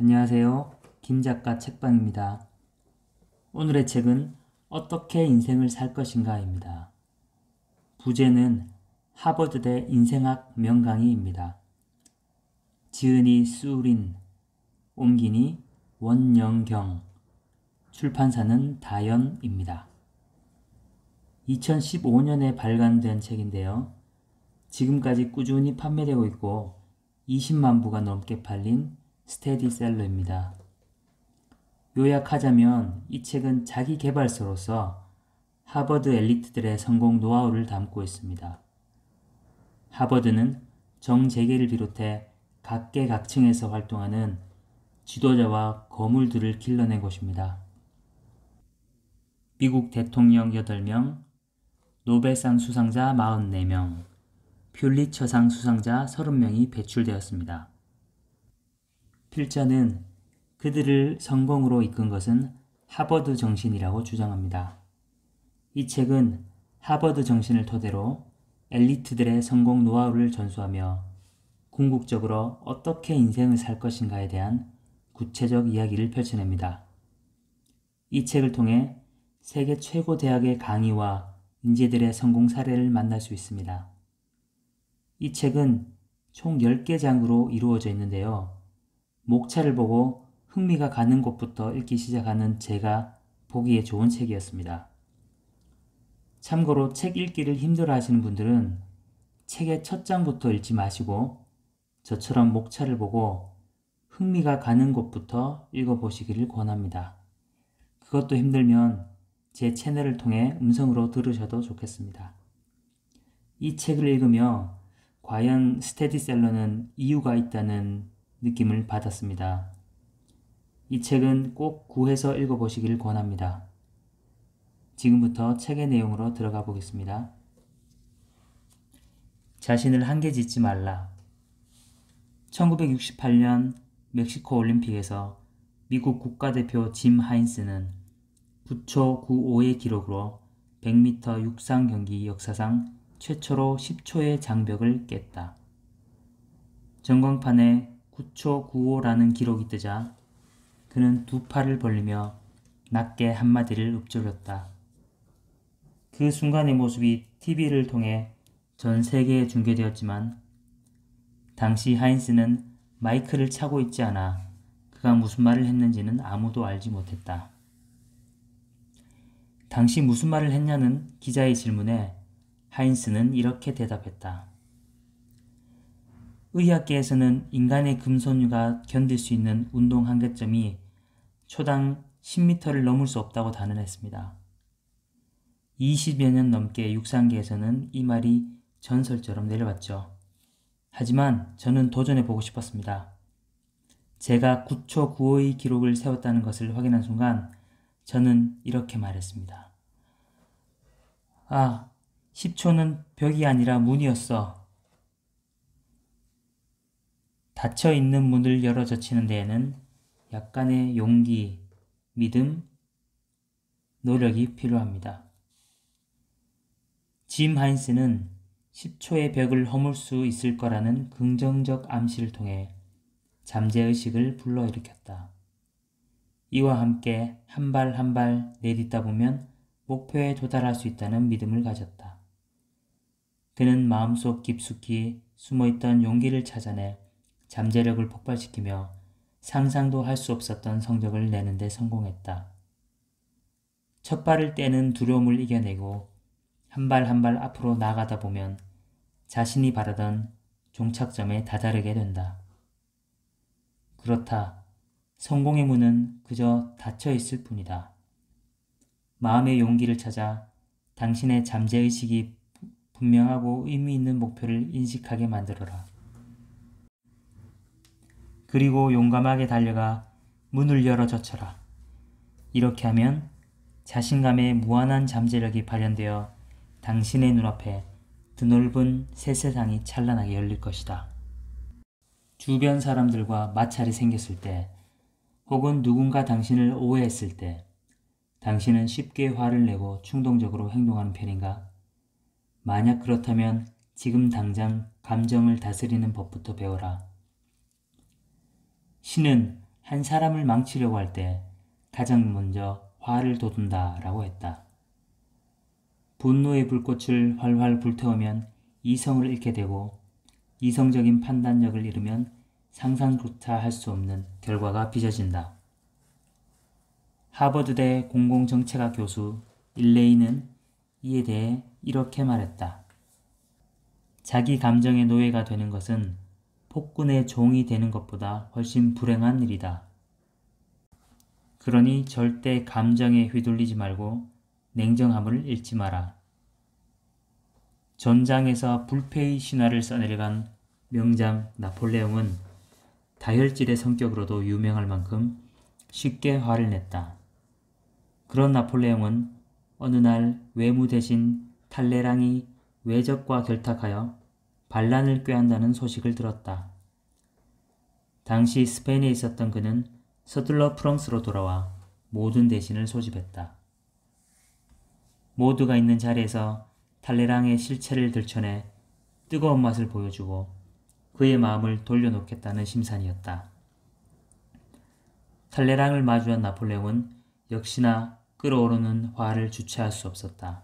안녕하세요. 김작가 책방입니다. 오늘의 책은 어떻게 인생을 살 것인가입니다. 부제는 하버드대 인생학 명강의입니다. 지은이 수린, 옮기니 원영경, 출판사는 다연입니다. 2015년에 발간된 책인데요. 지금까지 꾸준히 판매되고 있고 20만 부가 넘게 팔린 스테디셀러입니다. 요약하자면 이 책은 자기 개발서로서 하버드 엘리트들의 성공 노하우를 담고 있습니다. 하버드는 정재계를 비롯해 각계각층에서 활동하는 지도자와 거물들을 길러낸 곳입니다. 미국 대통령 8명, 노벨상 수상자 44명, 퓰리처상 수상자 30명이 배출되었습니다. 필자는 그들을 성공으로 이끈 것은 하버드 정신이라고 주장합니다. 이 책은 하버드 정신을 토대로 엘리트들의 성공 노하우를 전수하며 궁극적으로 어떻게 인생을 살 것인가에 대한 구체적 이야기를 펼쳐냅니다. 이 책을 통해 세계 최고 대학의 강의와 인재들의 성공 사례를 만날 수 있습니다. 이 책은 총 10개 장으로 이루어져 있는데요. 목차를 보고 흥미가 가는 곳부터 읽기 시작하는 제가 보기에 좋은 책이었습니다. 참고로 책 읽기를 힘들어 하시는 분들은 책의 첫 장부터 읽지 마시고 저처럼 목차를 보고 흥미가 가는 곳부터 읽어보시기를 권합니다. 그것도 힘들면 제 채널을 통해 음성으로 들으셔도 좋겠습니다. 이 책을 읽으며 과연 스테디셀러는 이유가 있다는 느낌을 받았습니다. 이 책은 꼭 구해서 읽어보시길 권합니다. 지금부터 책의 내용으로 들어가 보겠습니다. 자신을 한계 짓지 말라. 1968년 멕시코 올림픽에서 미국 국가대표 짐 하인스는 9초 95의 기록으로 100m 육상 경기 역사상 최초로 10초의 장벽을 깼다. 전광판에 9초 95라는 기록이 뜨자 그는 두 팔을 벌리며 낮게 한마디를 읊조렸다. 그 순간의 모습이 TV를 통해 전 세계에 중계되었지만 당시 하인스는 마이크를 차고 있지 않아 그가 무슨 말을 했는지는 아무도 알지 못했다. 당시 무슨 말을 했냐는 기자의 질문에 하인스는 이렇게 대답했다. 의학계에서는 인간의 금손류가 견딜 수 있는 운동 한계점이 초당 10m를 넘을 수 없다고 단언했습니다. 20여 년 넘게 육상계에서는 이 말이 전설처럼 내려왔죠. 하지만 저는 도전해보고 싶었습니다. 제가 9초 95의 기록을 세웠다는 것을 확인한 순간 저는 이렇게 말했습니다. 10초는 벽이 아니라 문이었어. 닫혀있는 문을 열어 젖히는 데에는 약간의 용기, 믿음, 노력이 필요합니다. 짐 하인스는 10초의 벽을 허물 수 있을 거라는 긍정적 암시를 통해 잠재의식을 불러일으켰다. 이와 함께 한 발 한 발 내딛다 보면 목표에 도달할 수 있다는 믿음을 가졌다. 그는 마음속 깊숙이 숨어있던 용기를 찾아내 잠재력을 폭발시키며 상상도 할 수 없었던 성적을 내는 데 성공했다. 첫 발을 떼는 두려움을 이겨내고 한 발 한 발 앞으로 나아가다 보면 자신이 바라던 종착점에 다다르게 된다. 그렇다. 성공의 문은 그저 닫혀 있을 뿐이다. 마음의 용기를 찾아 당신의 잠재의식이 분명하고 의미 있는 목표를 인식하게 만들어라. 그리고 용감하게 달려가 문을 열어 젖혀라. 이렇게 하면 자신감의 무한한 잠재력이 발현되어 당신의 눈앞에 드넓은 새 세상이 찬란하게 열릴 것이다. 주변 사람들과 마찰이 생겼을 때 혹은 누군가 당신을 오해했을 때 당신은 쉽게 화를 내고 충동적으로 행동하는 편인가? 만약 그렇다면 지금 당장 감정을 다스리는 법부터 배워라. 신은 한 사람을 망치려고 할 때 가장 먼저 화를 돋운다 라고 했다. 분노의 불꽃을 활활 불태우면 이성을 잃게 되고 이성적인 판단력을 잃으면 상상조차 할 수 없는 결과가 빚어진다. 하버드대 공공정책학 교수 일레이는 이에 대해 이렇게 말했다. 자기 감정의 노예가 되는 것은 폭군의 종이 되는 것보다 훨씬 불행한 일이다. 그러니 절대 감정에 휘둘리지 말고 냉정함을 잃지 마라. 전장에서 불패의 신화를 써내려간 명장 나폴레옹은 다혈질의 성격으로도 유명할 만큼 쉽게 화를 냈다. 그런 나폴레옹은 어느 날 외무 대신 탈레랑이 외적과 결탁하여 반란을 꾀한다는 소식을 들었다. 당시 스페인에 있었던 그는 서둘러 프랑스로 돌아와 모든 대신을 소집했다. 모두가 있는 자리에서 탈레랑의 실체를 들춰내 뜨거운 맛을 보여주고 그의 마음을 돌려놓겠다는 심산이었다. 탈레랑을 마주한 나폴레옹은 역시나 끓어오르는 화를 주체할 수 없었다.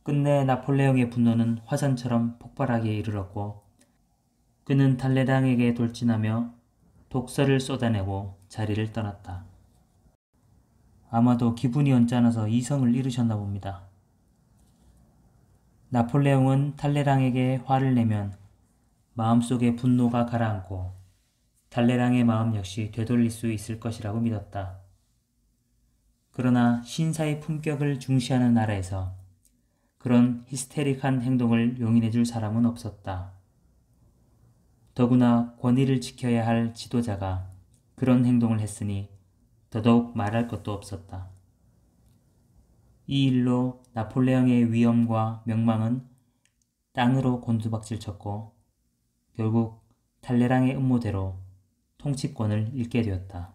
끝내 나폴레옹의 분노는 화산처럼 폭발하기에 이르렀고 그는 탈레랑에게 돌진하며 독서를 쏟아내고 자리를 떠났다. 아마도 기분이 언짢아서 이성을 잃으셨나 봅니다. 나폴레옹은 탈레랑에게 화를 내면 마음속의 분노가 가라앉고 탈레랑의 마음 역시 되돌릴 수 있을 것이라고 믿었다. 그러나 신사의 품격을 중시하는 나라에서 그런 히스테릭한 행동을 용인해 줄 사람은 없었다. 더구나 권위를 지켜야 할 지도자가 그런 행동을 했으니 더더욱 말할 것도 없었다. 이 일로 나폴레옹의 위엄과 명망은 땅으로 곤두박질 쳤고 결국 탈레랑의 음모대로 통치권을 잃게 되었다.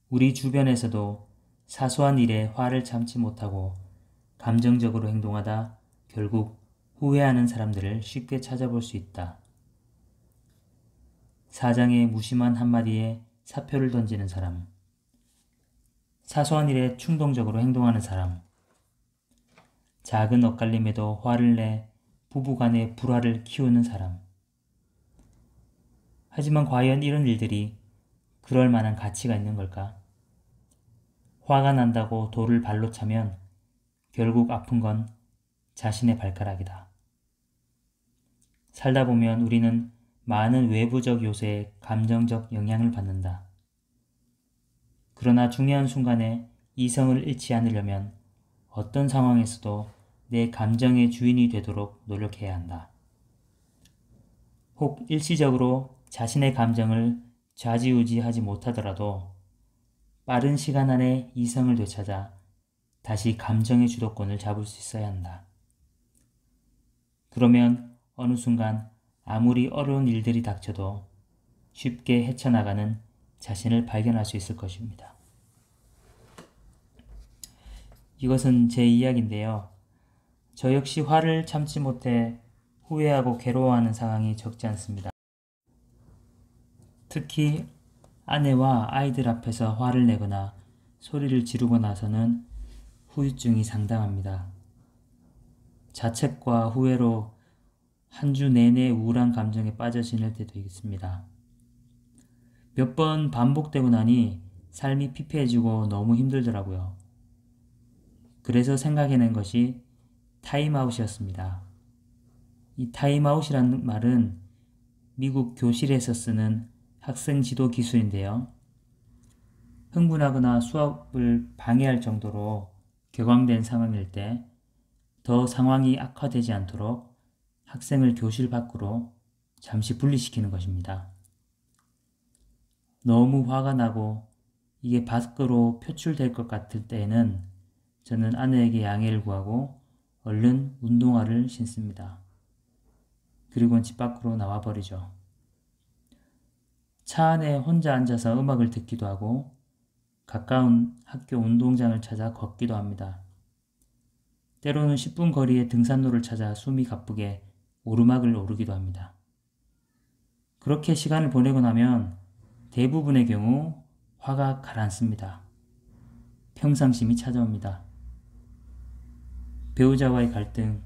우리 주변에서도 사소한 일에 화를 참지 못하고 감정적으로 행동하다 결국 후회하는 사람들을 쉽게 찾아볼 수 있다. 사장의 무심한 한마디에 사표를 던지는 사람, 사소한 일에 충동적으로 행동하는 사람, 작은 엇갈림에도 화를 내 부부간의 불화를 키우는 사람. 하지만 과연 이런 일들이 그럴 만한 가치가 있는 걸까? 화가 난다고 돌을 발로 차면 결국 아픈 건 자신의 발가락이다. 살다 보면 우리는 많은 외부적 요소에 감정적 영향을 받는다. 그러나 중요한 순간에 이성을 잃지 않으려면 어떤 상황에서도 내 감정의 주인이 되도록 노력해야 한다. 혹 일시적으로 자신의 감정을 좌지우지하지 못하더라도 빠른 시간 안에 이성을 되찾아 다시 감정의 주도권을 잡을 수 있어야 한다. 그러면 어느 순간 아무리 어려운 일들이 닥쳐도 쉽게 헤쳐나가는 자신을 발견할 수 있을 것입니다. 이것은 제 이야기인데요. 저 역시 화를 참지 못해 후회하고 괴로워하는 상황이 적지 않습니다. 특히 아내와 아이들 앞에서 화를 내거나 소리를 지르고 나서는 후유증이 상당합니다. 자책과 후회로 한 주 내내 우울한 감정에 빠져 지낼 때도 있습니다. 몇 번 반복되고 나니 삶이 피폐해지고 너무 힘들더라고요. 그래서 생각해낸 것이 타임아웃이었습니다. 이 타임아웃이라는 말은 미국 교실에서 쓰는 학생 지도 기술인데요. 흥분하거나 수업을 방해할 정도로 격앙된 상황일 때 더 상황이 악화되지 않도록 학생을 교실 밖으로 잠시 분리시키는 것입니다. 너무 화가 나고 이게 밖으로 표출될 것 같을 때에는 저는 아내에게 양해를 구하고 얼른 운동화를 신습니다. 그리고는 집 밖으로 나와버리죠. 차 안에 혼자 앉아서 음악을 듣기도 하고 가까운 학교 운동장을 찾아 걷기도 합니다. 때로는 10분 거리의 등산로를 찾아 숨이 가쁘게 오르막을 오르기도 합니다. 그렇게 시간을 보내고 나면 대부분의 경우 화가 가라앉습니다. 평상심이 찾아옵니다. 배우자와의 갈등,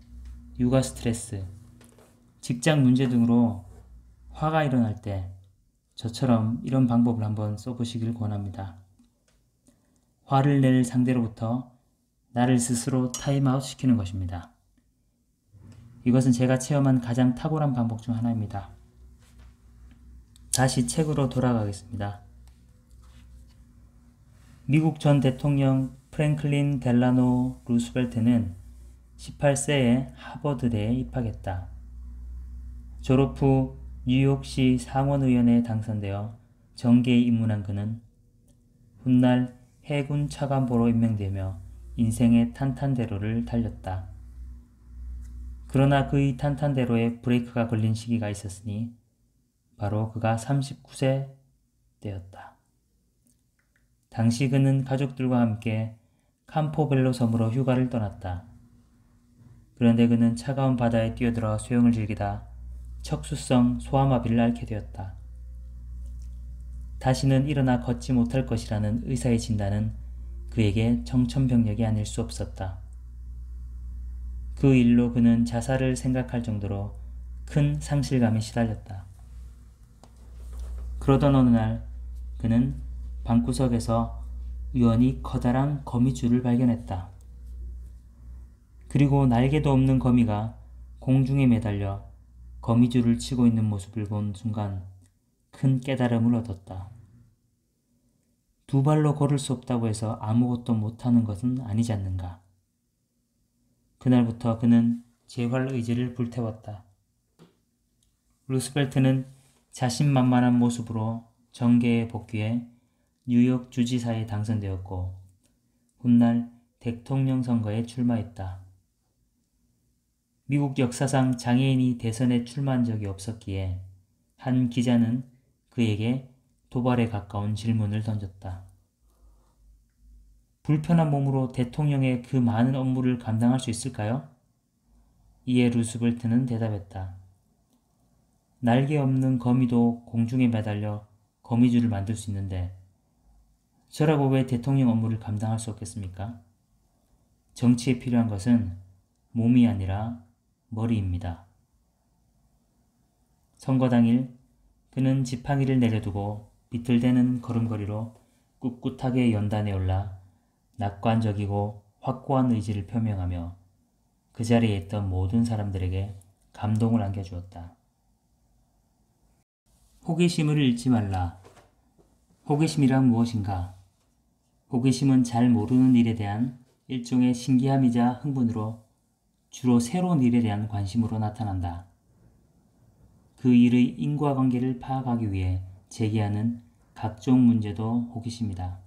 육아 스트레스, 직장 문제 등으로 화가 일어날 때 저처럼 이런 방법을 한번 써보시길 권합니다. 화를 낼 상대로부터 나를 스스로 타임아웃 시키는 것입니다. 이것은 제가 체험한 가장 탁월한 방법 중 하나입니다. 다시 책으로 돌아가겠습니다. 미국 전 대통령 프랭클린 델라노 루스벨트는 18세에 하버드대에 입학했다. 졸업 후 뉴욕시 상원의원에 당선되어 정계에 입문한 그는 훗날 해군 차관보로 임명되며 인생의 탄탄대로를 달렸다. 그러나 그의 탄탄대로에 브레이크가 걸린 시기가 있었으니 바로 그가 39세 때였다. 당시 그는 가족들과 함께 캄포벨로 섬으로 휴가를 떠났다. 그런데 그는 차가운 바다에 뛰어들어 수영을 즐기다 척수성 소아마비를 앓게 되었다. 다시는 일어나 걷지 못할 것이라는 의사의 진단은 그에게 청천벽력이 아닐 수 없었다. 그 일로 그는 자살을 생각할 정도로 큰 상실감에 시달렸다. 그러던 어느 날 그는 방구석에서 우연히 커다란 거미줄을 발견했다. 그리고 날개도 없는 거미가 공중에 매달려 거미줄을 치고 있는 모습을 본 순간 큰 깨달음을 얻었다. 두 발로 걸을 수 없다고 해서 아무것도 못하는 것은 아니지 않는가. 그날부터 그는 재활 의지를 불태웠다. 루스벨트는 자신만만한 모습으로 정계에 복귀해 뉴욕 주지사에 당선되었고 훗날 대통령 선거에 출마했다. 미국 역사상 장애인이 대선에 출마한 적이 없었기에 한 기자는 그에게 도발에 가까운 질문을 던졌다. 불편한 몸으로 대통령의 그 많은 업무를 감당할 수 있을까요? 이에 루스벨트는 대답했다. 날개 없는 거미도 공중에 매달려 거미줄을 만들 수 있는데 저라고 왜 대통령 업무를 감당할 수 없겠습니까? 정치에 필요한 것은 몸이 아니라 머리입니다. 선거 당일 그는 지팡이를 내려두고 비틀대는 걸음걸이로 꿋꿋하게 연단에 올라 낙관적이고 확고한 의지를 표명하며 그 자리에 있던 모든 사람들에게 감동을 안겨주었다. 호기심을 잃지 말라. 호기심이란 무엇인가? 호기심은 잘 모르는 일에 대한 일종의 신기함이자 흥분으로 주로 새로운 일에 대한 관심으로 나타난다. 그 일의 인과관계를 파악하기 위해 제기하는 각종 문제도 호기심이다.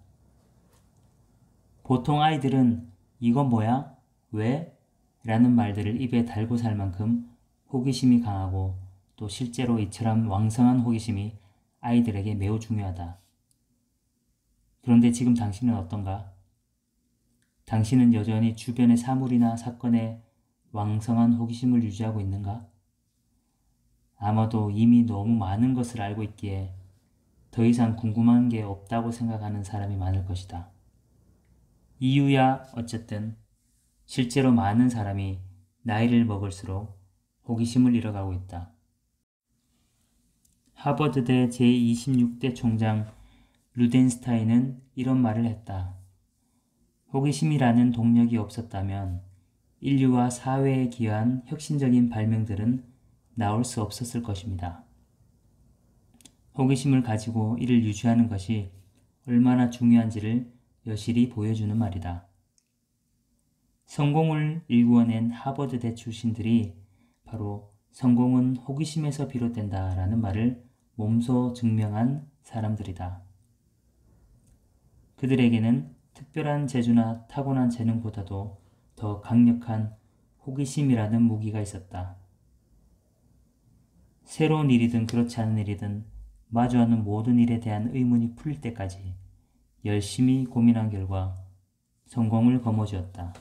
보통 아이들은 이건 뭐야? 왜? 라는 말들을 입에 달고 살 만큼 호기심이 강하고 또 실제로 이처럼 왕성한 호기심이 아이들에게 매우 중요하다. 그런데 지금 당신은 어떤가? 당신은 여전히 주변의 사물이나 사건에 왕성한 호기심을 유지하고 있는가? 아마도 이미 너무 많은 것을 알고 있기에 더 이상 궁금한 게 없다고 생각하는 사람이 많을 것이다. 이유야 어쨌든 실제로 많은 사람이 나이를 먹을수록 호기심을 잃어가고 있다. 하버드대 제26대 총장 루덴스타인은 이런 말을 했다. 호기심이라는 동력이 없었다면 인류와 사회에 기여한 혁신적인 발명들은 나올 수 없었을 것입니다. 호기심을 가지고 이를 유지하는 것이 얼마나 중요한지를 여실히 보여주는 말이다. 성공을 일구어낸 하버드대 출신들이 바로 성공은 호기심에서 비롯된다 라는 말을 몸소 증명한 사람들이다. 그들에게는 특별한 재주나 타고난 재능보다도 더 강력한 호기심이라는 무기가 있었다. 새로운 일이든 그렇지 않은 일이든 마주하는 모든 일에 대한 의문이 풀릴 때까지 열심히 고민한 결과 성공을 거머쥐었다.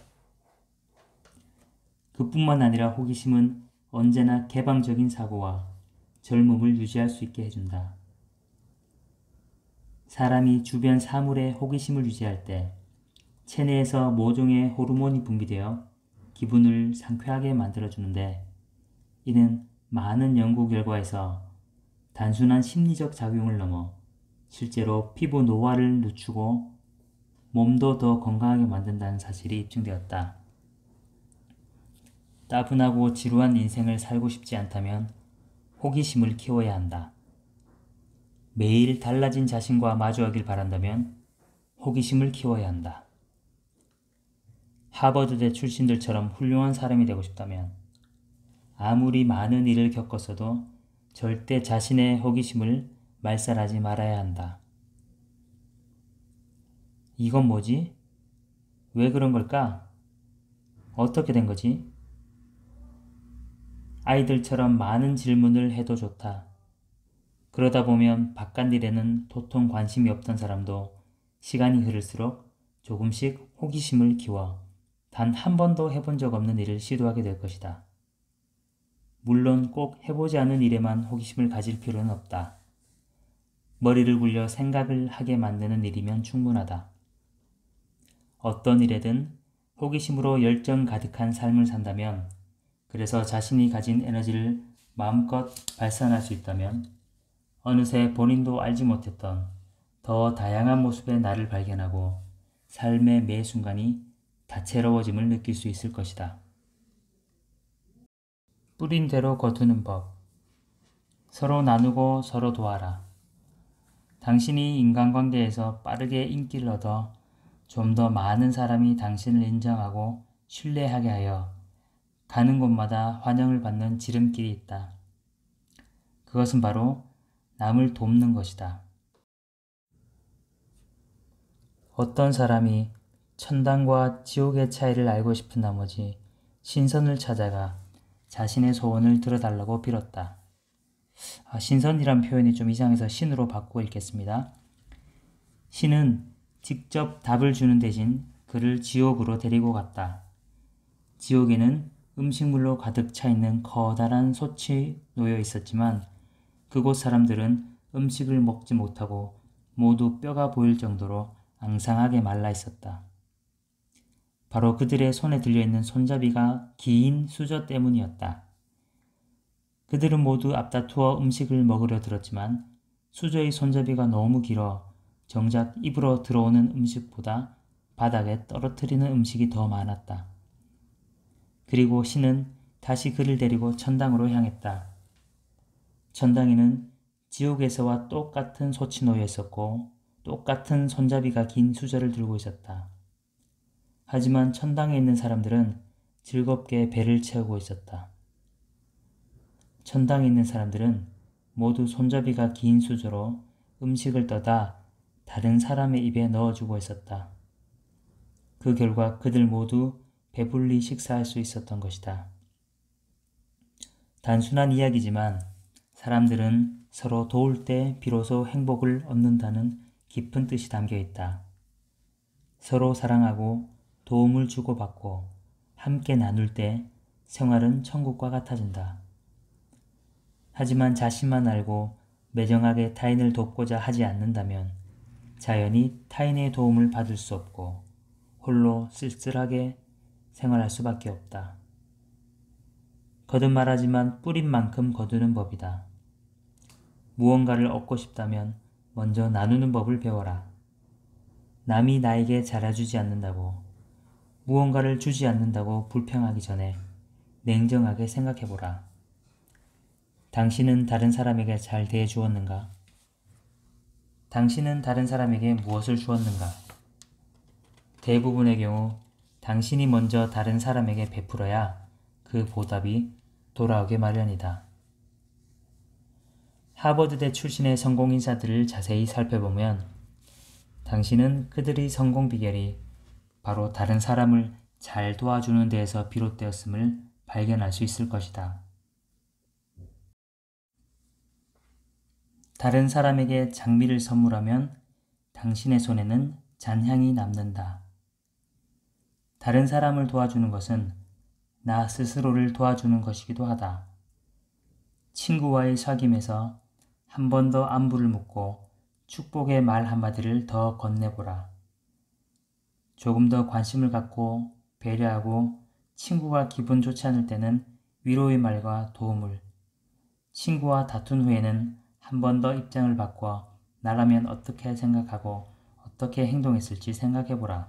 그뿐만 아니라 호기심은 언제나 개방적인 사고와 젊음을 유지할 수 있게 해준다. 사람이 주변 사물에 호기심을 유지할 때 체내에서 모종의 호르몬이 분비되어 기분을 상쾌하게 만들어주는데, 이는 많은 연구 결과에서 단순한 심리적 작용을 넘어 실제로 피부 노화를 늦추고 몸도 더 건강하게 만든다는 사실이 입증되었다. 따분하고 지루한 인생을 살고 싶지 않다면 호기심을 키워야 한다. 매일 달라진 자신과 마주하길 바란다면 호기심을 키워야 한다. 하버드대 출신들처럼 훌륭한 사람이 되고 싶다면 아무리 많은 일을 겪었어도 절대 자신의 호기심을 말살하지 말아야 한다. 이건 뭐지? 왜 그런 걸까? 어떻게 된 거지? 아이들처럼 많은 질문을 해도 좋다. 그러다 보면 바깥 일에는 도통 관심이 없던 사람도 시간이 흐를수록 조금씩 호기심을 키워 단 한 번도 해본 적 없는 일을 시도하게 될 것이다. 물론 꼭 해보지 않은 일에만 호기심을 가질 필요는 없다. 머리를 굴려 생각을 하게 만드는 일이면 충분하다. 어떤 일에든 호기심으로 열정 가득한 삶을 산다면, 그래서 자신이 가진 에너지를 마음껏 발산할 수 있다면 어느새 본인도 알지 못했던 더 다양한 모습의 나를 발견하고 삶의 매 순간이 다채로워짐을 느낄 수 있을 것이다. 뿌린 대로 거두는 법. 서로 나누고 서로 도와라. 당신이 인간관계에서 빠르게 인기를 얻어 좀 더 많은 사람이 당신을 인정하고 신뢰하게 하여 가는 곳마다 환영을 받는 지름길이 있다. 그것은 바로 남을 돕는 것이다. 어떤 사람이 천당과 지옥의 차이를 알고 싶은 나머지 신선을 찾아가 자신의 소원을 들어달라고 빌었다. 신선이란 표현이 좀 이상해서 신으로 바꾸고 읽겠습니다. 신은 직접 답을 주는 대신 그를 지옥으로 데리고 갔다. 지옥에는 음식물로 가득 차 있는 커다란 솥이 놓여 있었지만 그곳 사람들은 음식을 먹지 못하고 모두 뼈가 보일 정도로 앙상하게 말라 있었다. 바로 그들의 손에 들려있는 손잡이가 긴 수저 때문이었다. 그들은 모두 앞다투어 음식을 먹으려 들었지만 수저의 손잡이가 너무 길어 정작 입으로 들어오는 음식보다 바닥에 떨어뜨리는 음식이 더 많았다. 그리고 신은 다시 그를 데리고 천당으로 향했다. 천당에는 지옥에서와 똑같은 솥이 놓여 있었고 똑같은 손잡이가 긴 수저를 들고 있었다. 하지만 천당에 있는 사람들은 즐겁게 배를 채우고 있었다. 천당에 있는 사람들은 모두 손잡이가 긴 수저로 음식을 떠다 다른 사람의 입에 넣어주고 있었다. 그 결과 그들 모두 배불리 식사할 수 있었던 것이다. 단순한 이야기지만 사람들은 서로 도울 때 비로소 행복을 얻는다는 깊은 뜻이 담겨 있다. 서로 사랑하고 도움을 주고받고 함께 나눌 때 생활은 천국과 같아진다. 하지만 자신만 알고 매정하게 타인을 돕고자 하지 않는다면 자연히 타인의 도움을 받을 수 없고 홀로 쓸쓸하게 생활할 수밖에 없다. 거듭 말하지만 뿌린 만큼 거두는 법이다. 무언가를 얻고 싶다면 먼저 나누는 법을 배워라. 남이 나에게 잘해주지 않는다고, 무언가를 주지 않는다고 불평하기 전에 냉정하게 생각해보라. 당신은 다른 사람에게 잘 대해주었는가? 당신은 다른 사람에게 무엇을 주었는가? 대부분의 경우 당신이 먼저 다른 사람에게 베풀어야 그 보답이 돌아오게 마련이다. 하버드대 출신의 성공 인사들을 자세히 살펴보면 당신은 그들의 성공 비결이 바로 다른 사람을 잘 도와주는 데에서 비롯되었음을 발견할 수 있을 것이다. 다른 사람에게 장미를 선물하면 당신의 손에는 잔향이 남는다. 다른 사람을 도와주는 것은 나 스스로를 도와주는 것이기도 하다. 친구와의 사귐에서 한 번 더 안부를 묻고 축복의 말 한마디를 더 건네보라. 조금 더 관심을 갖고 배려하고 친구가 기분 좋지 않을 때는 위로의 말과 도움을, 친구와 다툰 후에는 한 번 더 입장을 바꿔 나라면 어떻게 생각하고 어떻게 행동했을지 생각해보라.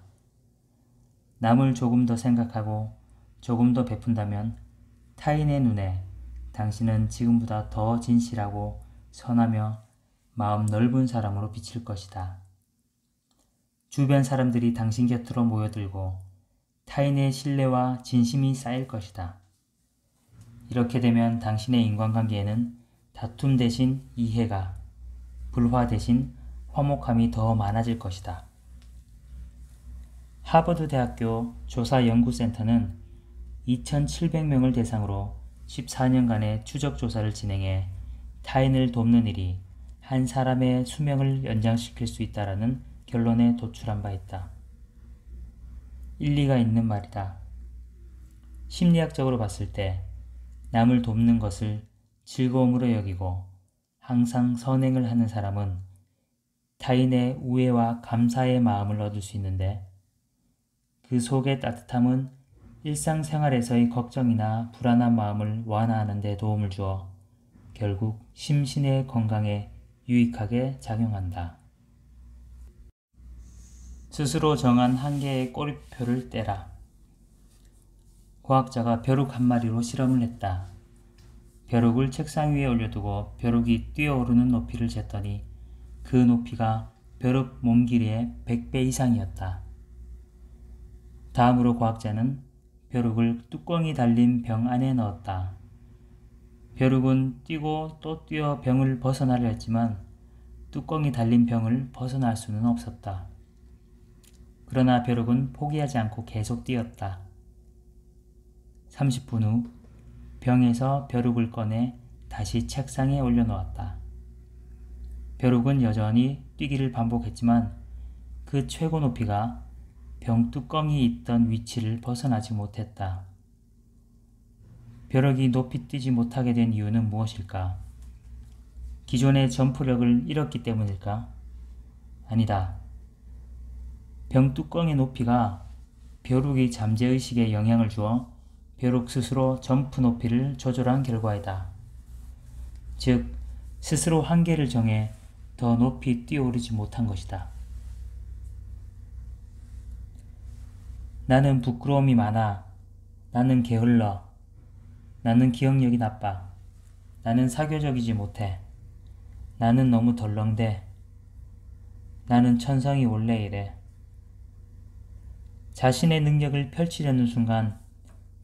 남을 조금 더 생각하고 조금 더 베푼다면 타인의 눈에 당신은 지금보다 더 진실하고 선하며 마음 넓은 사람으로 비칠 것이다. 주변 사람들이 당신 곁으로 모여들고 타인의 신뢰와 진심이 쌓일 것이다. 이렇게 되면 당신의 인간관계에는 다툼 대신 이해가, 불화 대신 화목함이 더 많아질 것이다. 하버드 대학교 조사연구센터는 2,700명을 대상으로 14년간의 추적조사를 진행해 타인을 돕는 일이 한 사람의 수명을 연장시킬 수 있다라는 결론에 도출한 바 있다. 일리가 있는 말이다. 심리학적으로 봤을 때 남을 돕는 것을 즐거움으로 여기고 항상 선행을 하는 사람은 타인의 우애와 감사의 마음을 얻을 수 있는데 그 속의 따뜻함은 일상생활에서의 걱정이나 불안한 마음을 완화하는 데 도움을 주어 결국 심신의 건강에 유익하게 작용한다. 스스로 정한 한계의 꼬리표를 떼라. 과학자가 벼룩 한 마리로 실험을 했다. 벼룩을 책상 위에 올려두고 벼룩이 뛰어오르는 높이를 쟀더니 그 높이가 벼룩 몸 길이의 100배 이상이었다. 다음으로 과학자는 벼룩을 뚜껑이 달린 병 안에 넣었다. 벼룩은 뛰고 또 뛰어 병을 벗어나려 했지만 뚜껑이 달린 병을 벗어날 수는 없었다. 그러나 벼룩은 포기하지 않고 계속 뛰었다. 30분 후 병에서 벼룩을 꺼내 다시 책상에 올려놓았다. 벼룩은 여전히 뛰기를 반복했지만 그 최고 높이가 병 뚜껑이 있던 위치를 벗어나지 못했다. 벼룩이 높이 뛰지 못하게 된 이유는 무엇일까? 기존의 점프력을 잃었기 때문일까? 아니다. 병 뚜껑의 높이가 벼룩의 잠재의식에 영향을 주어 벼룩 스스로 점프 높이를 조절한 결과이다. 즉, 스스로 한계를 정해 더 높이 뛰어오르지 못한 것이다. 나는 부끄러움이 많아. 나는 게을러. 나는 기억력이 나빠. 나는 사교적이지 못해. 나는 너무 덜렁대. 나는 천성이 원래 이래. 자신의 능력을 펼치려는 순간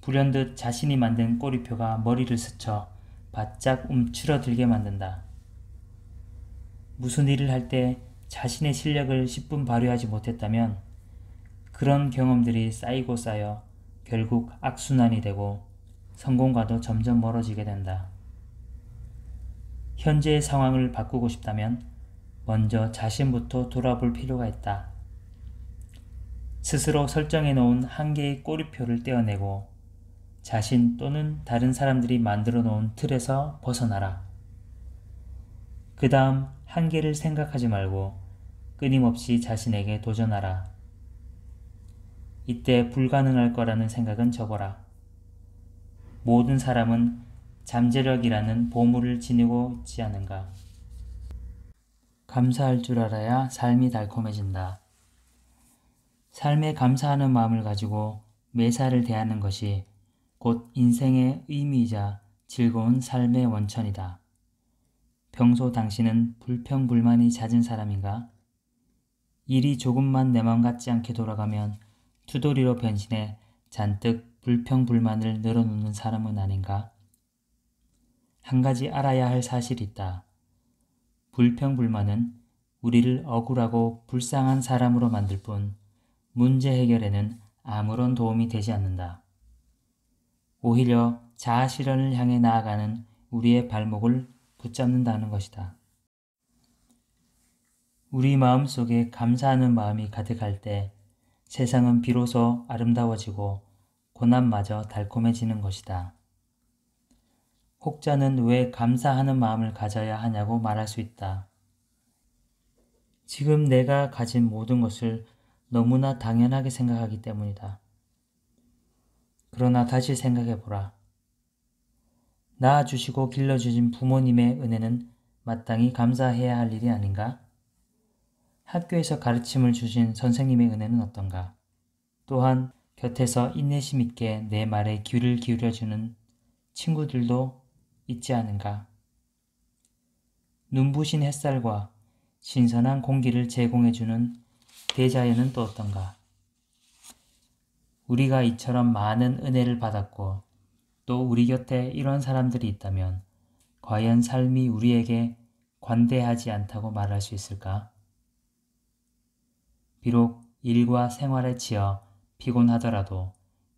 불현듯 자신이 만든 꼬리표가 머리를 스쳐 바짝 움츠러들게 만든다. 무슨 일을 할 때 자신의 실력을 10분 발휘하지 못했다면 그런 경험들이 쌓이고 쌓여 결국 악순환이 되고 성공과도 점점 멀어지게 된다. 현재의 상황을 바꾸고 싶다면 먼저 자신부터 돌아볼 필요가 있다. 스스로 설정해 놓은 한계의 꼬리표를 떼어내고 자신 또는 다른 사람들이 만들어 놓은 틀에서 벗어나라. 그 다음 한계를 생각하지 말고 끊임없이 자신에게 도전하라. 이때 불가능할 거라는 생각은 접어라. 모든 사람은 잠재력이라는 보물을 지니고 있지 않은가. 감사할 줄 알아야 삶이 달콤해진다. 삶에 감사하는 마음을 가지고 매사를 대하는 것이 곧 인생의 의미이자 즐거운 삶의 원천이다. 평소 당신은 불평불만이 잦은 사람인가? 일이 조금만 내 맘 같지 않게 돌아가면 투덜이로 변신해 잔뜩 불평불만을 늘어놓는 사람은 아닌가? 한 가지 알아야 할 사실이 있다. 불평불만은 우리를 억울하고 불쌍한 사람으로 만들 뿐 문제 해결에는 아무런 도움이 되지 않는다. 오히려 자아실현을 향해 나아가는 우리의 발목을 붙잡는다는 것이다. 우리 마음속에 감사하는 마음이 가득할 때 세상은 비로소 아름다워지고 고난마저 달콤해지는 것이다. 혹자는 왜 감사하는 마음을 가져야 하냐고 말할 수 있다. 지금 내가 가진 모든 것을 너무나 당연하게 생각하기 때문이다. 그러나 다시 생각해보라. 낳아주시고 길러주신 부모님의 은혜는 마땅히 감사해야 할 일이 아닌가? 학교에서 가르침을 주신 선생님의 은혜는 어떤가? 또한 곁에서 인내심 있게 내 말에 귀를 기울여주는 친구들도 있지 않은가? 눈부신 햇살과 신선한 공기를 제공해주는 대자연은 또 어떤가? 우리가 이처럼 많은 은혜를 받았고 또 우리 곁에 이런 사람들이 있다면 과연 삶이 우리에게 관대하지 않다고 말할 수 있을까? 비록 일과 생활에 치여 피곤하더라도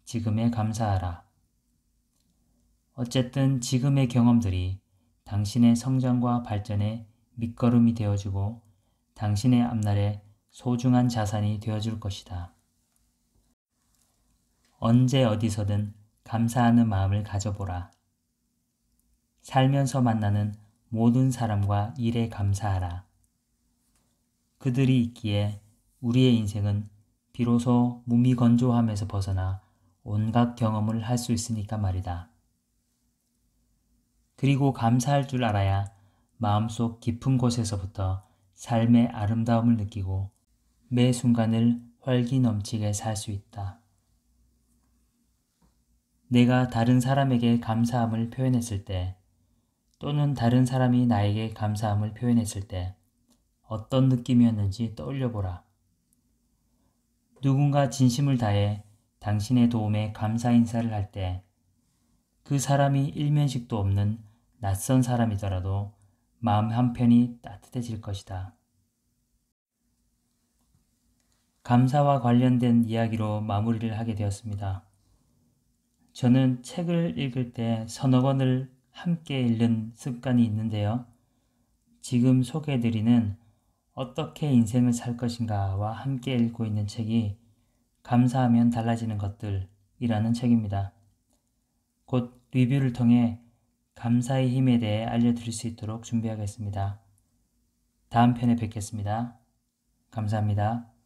지금에 감사하라. 어쨌든 지금의 경험들이 당신의 성장과 발전에 밑거름이 되어주고 당신의 앞날에 소중한 자산이 되어줄 것이다. 언제 어디서든 감사하는 마음을 가져보라. 살면서 만나는 모든 사람과 일에 감사하라. 그들이 있기에 우리의 인생은 비로소 무미건조함에서 벗어나 온갖 경험을 할 수 있으니까 말이다. 그리고 감사할 줄 알아야 마음속 깊은 곳에서부터 삶의 아름다움을 느끼고 매 순간을 활기 넘치게 살 수 있다. 내가 다른 사람에게 감사함을 표현했을 때 또는 다른 사람이 나에게 감사함을 표현했을 때 어떤 느낌이었는지 떠올려보라. 누군가 진심을 다해 당신의 도움에 감사 인사를 할 때 그 사람이 일면식도 없는 낯선 사람이더라도 마음 한편이 따뜻해질 것이다. 감사와 관련된 이야기로 마무리를 하게 되었습니다. 저는 책을 읽을 때 서너 권을 함께 읽는 습관이 있는데요. 지금 소개해드리는 어떻게 인생을 살 것인가와 함께 읽고 있는 책이 감사하면 달라지는 것들이라는 책입니다. 곧 리뷰를 통해 감사의 힘에 대해 알려드릴 수 있도록 준비하겠습니다. 다음 편에 뵙겠습니다. 감사합니다.